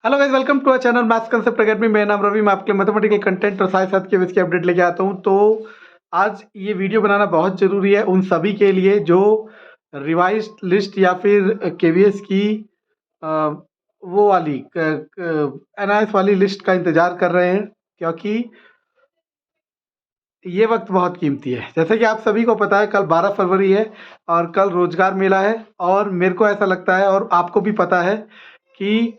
Hello guys, welcome to our channel maths concept academy. मेरा नाम रवि, मैं आपके मैथमेटिकल कंटेंट और साथ के इसकी अपडेट लेके आता हूं। तो आज ये वीडियो बनाना बहुत ज़रूरी है उन सभी के लिए जो रिवाइज्ड लिस्ट या फिर केवीएस की अ, वो वाली एनआईएस वाली लिस्ट का इंतज़ार कर रहे हैं, क्योंकि ये वक्त बहुत कीमती है। जैसे कि आप सभी को पता है, कल 12 फरवरी है और कल रोजगार मेला है। और मेरे को ऐसा लगता है और आपको भी पता है कि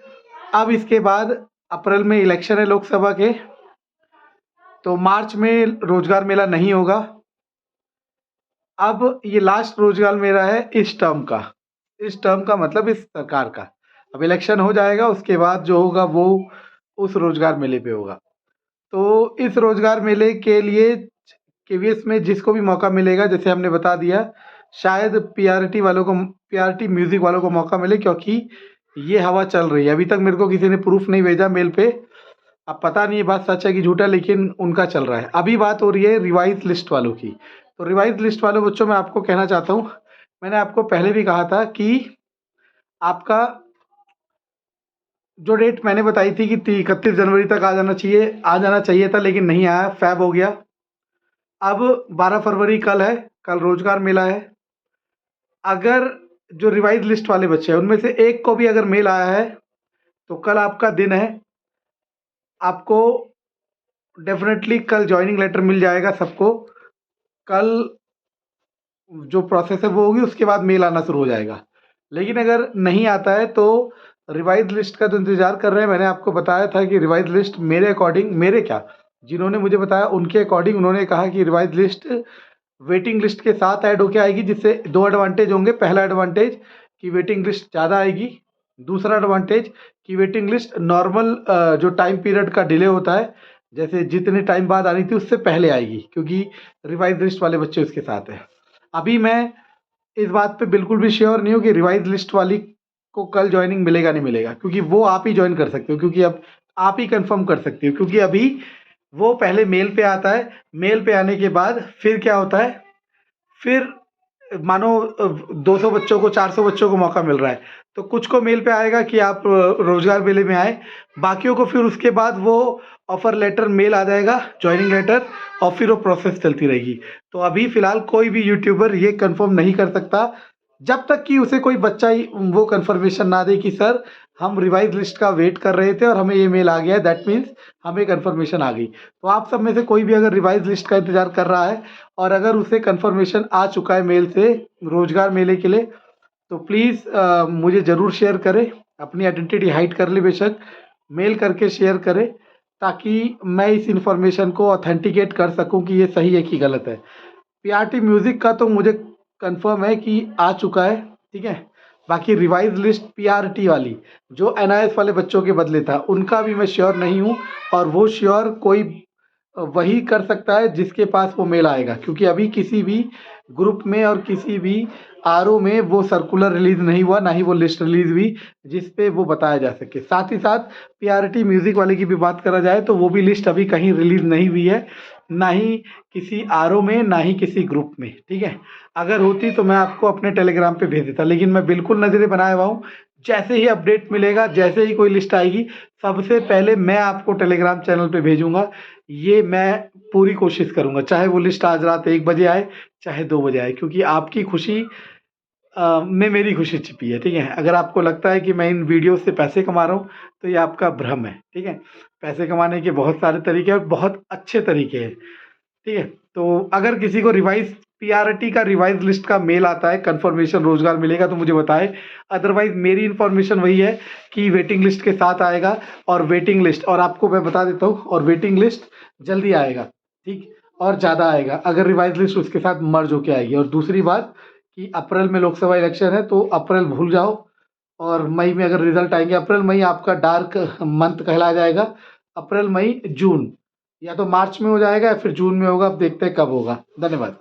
अब इसके बाद अप्रैल में इलेक्शन है लोकसभा के, तो मार्च में रोजगार मेला नहीं होगा। अब ये लास्ट रोजगार मेला है इस टर्म का। इस टर्म का मतलब इस सरकार का। अब इलेक्शन हो जाएगा, उसके बाद जो होगा वो उस रोजगार मेले पे होगा। तो इस रोजगार मेले के लिए केवीएस में जिसको भी मौका मिलेगा, जैसे हमने बता दिया, शायद पीआरटी म्यूजिक वालों को मौका मिले, क्योंकि ये हवा चल रही है। अभी तक मेरे को किसी ने प्रूफ नहीं भेजा मेल पे। अब पता नहीं ये बात सच है कि झूठा, लेकिन उनका चल रहा है। अभी बात हो रही है रिवाइज लिस्ट वालों की। तो रिवाइज लिस्ट वालों बच्चों, मैं आपको कहना चाहता हूँ, मैंने आपको पहले भी कहा था कि आपका जो डेट मैंने बताई थी कि 31 जनवरी तक आ जाना चाहिए था, लेकिन नहीं आया, फैब हो गया। अब 12 फरवरी कल है, कल रोजगार मेला है। अगर जो रिवाइज लिस्ट वाले बच्चे हैं उनमें से एक को भी अगर मेल आया है तो कल आपका दिन है। आपको डेफिनेटली कल ज्वाइनिंग लेटर मिल जाएगा सबको। कल जो प्रोसेस है वो होगी, उसके बाद मेल आना शुरू हो जाएगा। लेकिन अगर नहीं आता है तो रिवाइज लिस्ट का तो इंतजार कर रहे हैं। मैंने आपको बताया था कि रिवाइज लिस्ट मेरे अकॉर्डिंग, मेरे क्या, जिन्होंने मुझे बताया उनके अकॉर्डिंग उन्होंने कहा कि रिवाइज लिस्ट वेटिंग लिस्ट के साथ ऐड होके आएगी, जिससे दो एडवांटेज होंगे। पहला एडवांटेज कि वेटिंग लिस्ट ज़्यादा आएगी। दूसरा एडवांटेज कि वेटिंग लिस्ट नॉर्मल जो टाइम पीरियड का डिले होता है, जैसे जितने टाइम बाद आनी थी उससे पहले आएगी, क्योंकि रिवाइज लिस्ट वाले बच्चे उसके साथ हैं। अभी मैं इस बात पे बिल्कुल भी श्योर नहीं हूँ कि रिवाइज लिस्ट वाली को कल ज्वाइनिंग मिलेगा नहीं मिलेगा, क्योंकि वो आप ही ज्वाइन कर सकते हो, क्योंकि अब आप ही कंफर्म कर सकते हो। क्योंकि अभी वो पहले मेल पे आता है, मेल पे आने के बाद फिर क्या होता है, फिर मानो 200 बच्चों को, 400 बच्चों को मौका मिल रहा है, तो कुछ को मेल पे आएगा कि आप रोजगार मेले में आए, बाकियों को फिर उसके बाद वो ऑफर लेटर मेल आ जाएगा, ज्वाइनिंग लेटर, और फिर वो प्रोसेस चलती रहेगी। तो अभी फिलहाल कोई भी यूट्यूबर ये कंफर्म नहीं कर सकता जब तक कि उसे कोई बच्चा ही वो कंफर्मेशन ना दे कि सर हम रिवाइज लिस्ट का वेट कर रहे थे और हमें ये मेल आ गया है, दैट मीन्स हमें कंफर्मेशन आ गई। तो आप सब में से कोई भी अगर रिवाइज लिस्ट का इंतजार कर रहा है और अगर उसे कंफर्मेशन आ चुका है मेल से रोजगार मेले के लिए, तो प्लीज़ मुझे ज़रूर शेयर करें। अपनी आइडेंटिटी हाइड कर ले बेशक, मेल करके शेयर करें, ताकि मैं इस इंफॉर्मेशन को ऑथेंटिकेट कर सकूं कि ये सही है कि गलत है। पीआरटी म्यूज़िक का तो मुझे कंफर्म है कि आ चुका है, ठीक है। बाकी रिवाइज लिस्ट पीआरटी वाली जो एनआईएस वाले बच्चों के बदले था, उनका भी मैं श्योर नहीं हूँ। और वो श्योर कोई वही कर सकता है जिसके पास वो मेल आएगा, क्योंकि अभी किसी भी ग्रुप में और किसी भी आरओ में वो सर्कुलर रिलीज नहीं हुआ, ना ही वो लिस्ट रिलीज हुई जिस पे वो बताया जा सके। साथ ही साथ पीआरटी म्यूजिक वाले की भी बात करा जाए तो वो भी लिस्ट अभी कहीं रिलीज नहीं हुई है, ना ही किसी आरओ में, ना ही किसी ग्रुप में, ठीक है। अगर होती तो मैं आपको अपने टेलीग्राम पे भेज देता, लेकिन मैं बिल्कुल नज़रें बनाया हुआ हूँ। जैसे ही अपडेट मिलेगा, जैसे ही कोई लिस्ट आएगी, सबसे पहले मैं आपको टेलीग्राम चैनल पे भेजूंगा। ये मैं पूरी कोशिश करूंगा, चाहे वो लिस्ट आज रात 1 बजे आए, चाहे 2 बजे आए, क्योंकि आपकी खुशी में मेरी खुशी छिपी है, ठीक है। अगर आपको लगता है कि मैं इन वीडियो से पैसे कमा रहा हूँ तो ये आपका भ्रम है, ठीक है। पैसे कमाने के बहुत सारे तरीके हैं और बहुत अच्छे तरीके हैं, ठीक है। तो अगर किसी को रिवाइज पीआरटी का रिवाइज लिस्ट का मेल आता है, कंफर्मेशन रोजगार मिलेगा, तो मुझे बताए। अदरवाइज मेरी इन्फॉर्मेशन वही है कि वेटिंग लिस्ट के साथ आएगा। और वेटिंग लिस्ट, और आपको मैं बता देता हूँ, और वेटिंग लिस्ट जल्दी आएगा, ठीक, और ज़्यादा आएगा अगर रिवाइज लिस्ट उसके साथ मर्ज होके आएगी। और दूसरी बात कि अप्रैल में लोकसभा इलेक्शन है, तो अप्रैल भूल जाओ। और मई में अगर रिजल्ट आएंगे, अप्रैल मई आपका डार्क मंथ कहलाया जाएगा। अप्रैल मई जून, या तो मार्च में हो जाएगा या फिर जून में होगा, अब देखते हैं कब होगा। धन्यवाद।